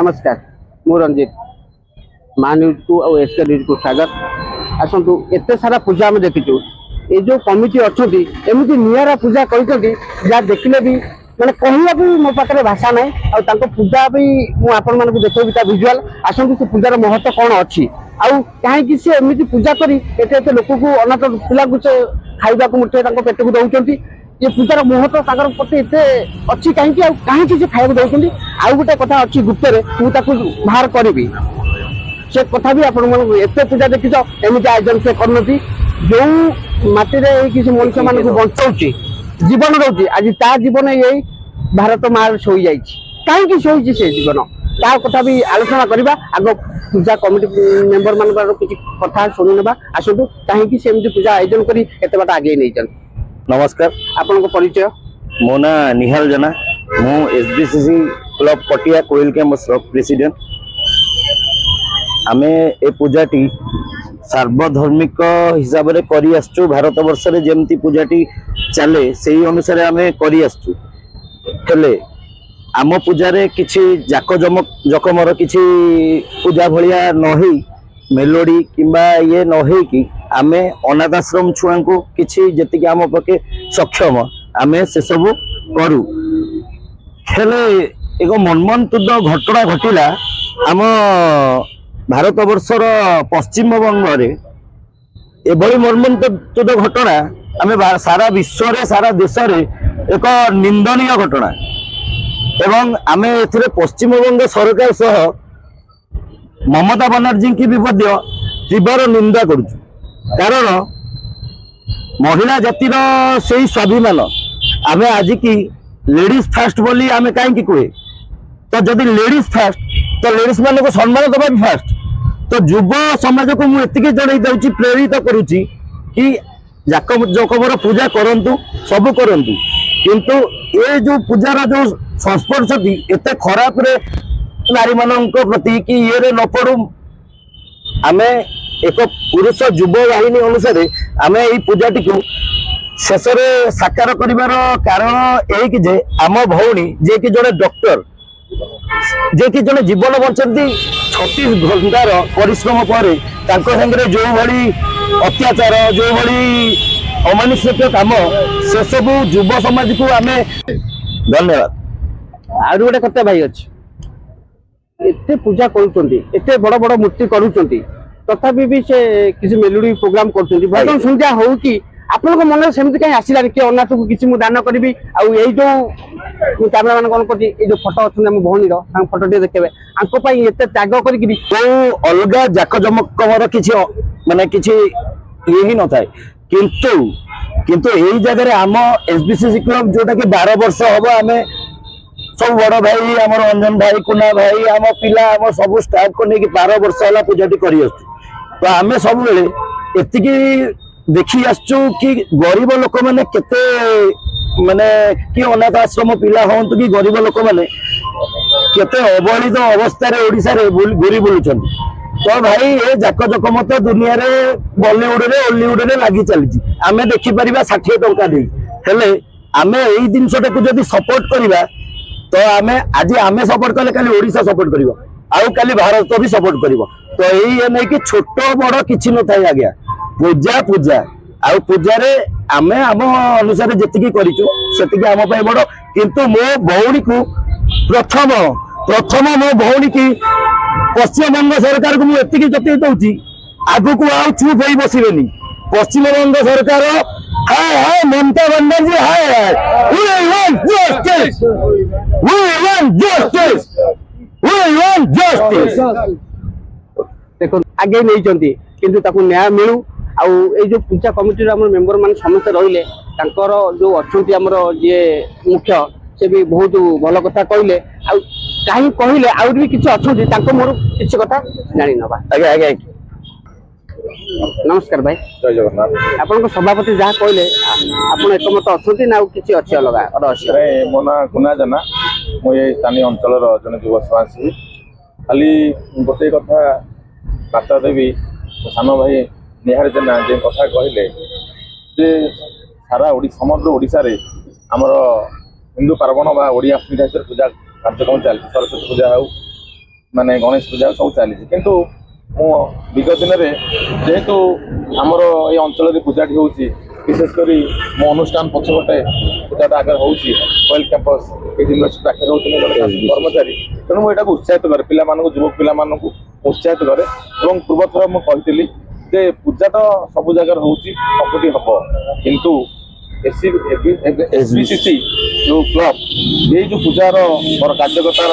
नमस्कार मु रंजित मा न्यूज को और एसके न्यूज को स्वागत। आसतु एत सारा पूजा आम देखीचु ये जो कमिटी अच्छा एमती निरा पूजा कर देखले भी मैंने कहला भी मो पाखे भाषा ना आ पूजा भी मुझे देखी भिजुआल आसतु से पूजार महत्व कौन अच्छी आउ कहीं सी एमती पूजा करी एत लोक को अनाथ पिला से खाइबा मुठे पेट को दौरान ये पूजार महत्व प्रति एत अच्छी कहीं कहीं से खाया दौरान आउ गोटे कथा अच्छी गुप्त मुझे बाहर करी से कथा भी एत पूजा देखीच एमती आयोजन से करनी जो माटी किसी मनुष्य मान बचाऊँच जीवन रोचे आज ता जीवन यही भारत मार शोई जाइए कहीं शोई से जीवन ता कथा भी आलोचना करवा आग पूजा कमिटी मेंबर मान किसी कथा शुणी ना आसतु कहीं सेमती पूजा आयोजन कर एत बाट आगे नहीं। नमस्कार आपण परिचय मो ना निहाल जना मु एसबीसीसी क्लब पटिया कोइल कैंपस प्रेसिडेंट आमे ए पूजाटी सार्वधर्मिक हिसाब से करी आसचु भारत वर्ष रे जेमती पूजाटी चले से अनुसार आमे करी आसचु हेले आम पूजारे किछि जाक जकमर किछि पूजा भलिया नही मेलोडी किंबा ये नहे कि आमे अनाथ आश्रम छुआ को किछि जति आम पके सक्षम आमे से सब करू हेले एक मनमंतुद घटना घटिला आम भारत वर्षर पश्चिम बंग एभली मर्मंतुद घटना आमे सारा विश्व रे सारा देश रे एक निंदनीय घटना एवं आमे एथिरे पश्चिम बंग सरकार सह ममता बनर्जी की भी तीव्र निंदा करुचु कारण महिला जातिर से स्वाभिमान आमे आज की लेडीज फास्ट बोली आमे कहीं कहे तो जदि लेडीज फास्ट तो लेडीज मान को सम्मान दबा भी फास्ट तो युव समाज को मुझे जन दूसरी प्रेरित करुच्ची कि जकमर पूजा करंतु सब करंतु किंतु ये जो पूजार जो संस्पर्श एत खराब रे नारी मान प्रति कि ये न पड़ू आमे एक पुरुष युव बाहिनी अनुसार आमे यही पूजाटी को शेष साकार करिवार कारण यही जे आम भौणी जे कि जड़े डॉक्टर जे कि जड़े जीवन बचती 36 घंटार परिश्रम पर संगे जो भली अत्याचार जो भली अमानुषिक काम से सब युव समाज को आमे धन्यवाद। आ गोटे कथा भाई अच्छी एते पूजा करते बड़ बड़ मूर्ति करुँच तथापि भी से किसी मेलोडी प्रोग्राम कर भजन संध्या हो कि आपन मन सेमती कहीं आसला कि अनाथ को किसी मुझे दान करी आई जो कैमेरा मैन कौन कर जो फटो अच्छे आम भौणीर फटो टे देखे एत त्याग कर अलग जाकजमकर किसी माने किसी ये ही न थाए किंतु किंतु यही जगह आम एसबीसीसी क्लब जोटा कि 12 वर्ष हम आम सब बड़ भाई आम रंजन भाई कुना भाई आम पिला आम सब स्टाफ को लेकिन 12 वर्ष है पूजाटी कर तो आम सब एतिकी देखी आसचु कि गरीब लोक मैंने केते माने कि अनाथ आश्रम पिला हूँ कि गरीब लोक मैंने केते अवहेलित अवस्था ओडिशा रे घूरी बुलुचंती तो भाई ये जाक जकमत दुनिया रे बॉलीवुड रे हॉलीवुड रे लगी चली आमे देखि परिबा 60 टंका दे हेले आमे एई जिनसटा को जदी सपोर्ट करिबा तो आमे आज आमे सपोर्ट कले खाली ओडिशा सपोर्ट करिवो आउ खाली भारत भी सपोर्ट करिवो तो एई नै कि छोट बड़ किछि न थाई आज्ञा पूजा पूजा आउ पूजा रे आमे आम अनुसार जेतिकी करिचु सेतिकी आम पय बड़ किंतु मो भौणी को प्रथम मो भौणी की पश्चिम बंग सरकार को मुझे जतई दूसरी आगु को आउ चुप हो बसबेनी पश्चिम बंग सरकार हाय हाय ममता बनर्जी हाय हाय we want justice we want justice we want justice देखो आगे नहीं चंती किंतु ताकू न्याय मिलू आउ ए जो पूजा कमिटी रे मेंबर मान समस्त रहिले तांकर जो अछंती हमर जे मुख्य से भी बहुत भल कथा कहले आ कहीं कहले आउ भी किछि अछंती तांको मोर किछि कथा जानि नबा आगे आगे नमस्कार भाई जय जगन्नाथ आपन सभापति जहाँ कहले आपन एकमत अछंती ना किछि अछि अलगा रहस्य मो ना गुना जना मो ये स्थानीय अंचल जन युव समाजसेवी खाली गोटे कथा बार्ता देवी सान भाई निहार जेना जे कथा कहले जे सारा समग्र ओडिशा रे हमर हिंदू पार्वण बा ओडिया पूजा कार्यक्रम चलती सरस्वती पूजा हो ମାନେ ଗଣେଶ ପୂଜା ସବୁ ଚାଲିଛି। କିନ୍ତୁ ମୁଁ ବିଗତ ଦିନରେ ଯେହେତୁ ଆମର ଏଇ ଅଞ୍ଚଳରେ ପୂଜାଟି ହେଉଛି, ବିଶେଷ କରି ମୋ ଅନୁଷ୍ଠାନ ପଛପଟେ ପୂଜାଟା ଆଗରେ ହେଉଛି, ୱେଲ୍ କ୍ୟାମ୍ପସ୍ ଏଇଠି ୟୁନିଭର୍ସିଟି ପାଖରେ ରହୁଛନ୍ତି ଜଣେ କର୍ମଚାରୀ, ତେଣୁ ମୁଁ ଏଇଟାକୁ ଉତ୍ସାହିତ କରେ, ପିଲାମାନଙ୍କୁ ଯୁବକ ପିଲାମାନଙ୍କୁ ଉତ୍ସାହିତ କରେ। ଏବଂ ପୂର୍ବଥର ମୁଁ କହିଥିଲି ଯେ ପୂଜା ତ ସବୁ ଜାଗାରେ ହେଉଛି, ସବୁଠି ହବ, କିନ୍ତୁ SBCC ଯୋଉ କ୍ଲବ ଏଇ ଯୋଉ ପୂଜାର ମୋର କାର୍ଯ୍ୟକର୍ତ୍ତାର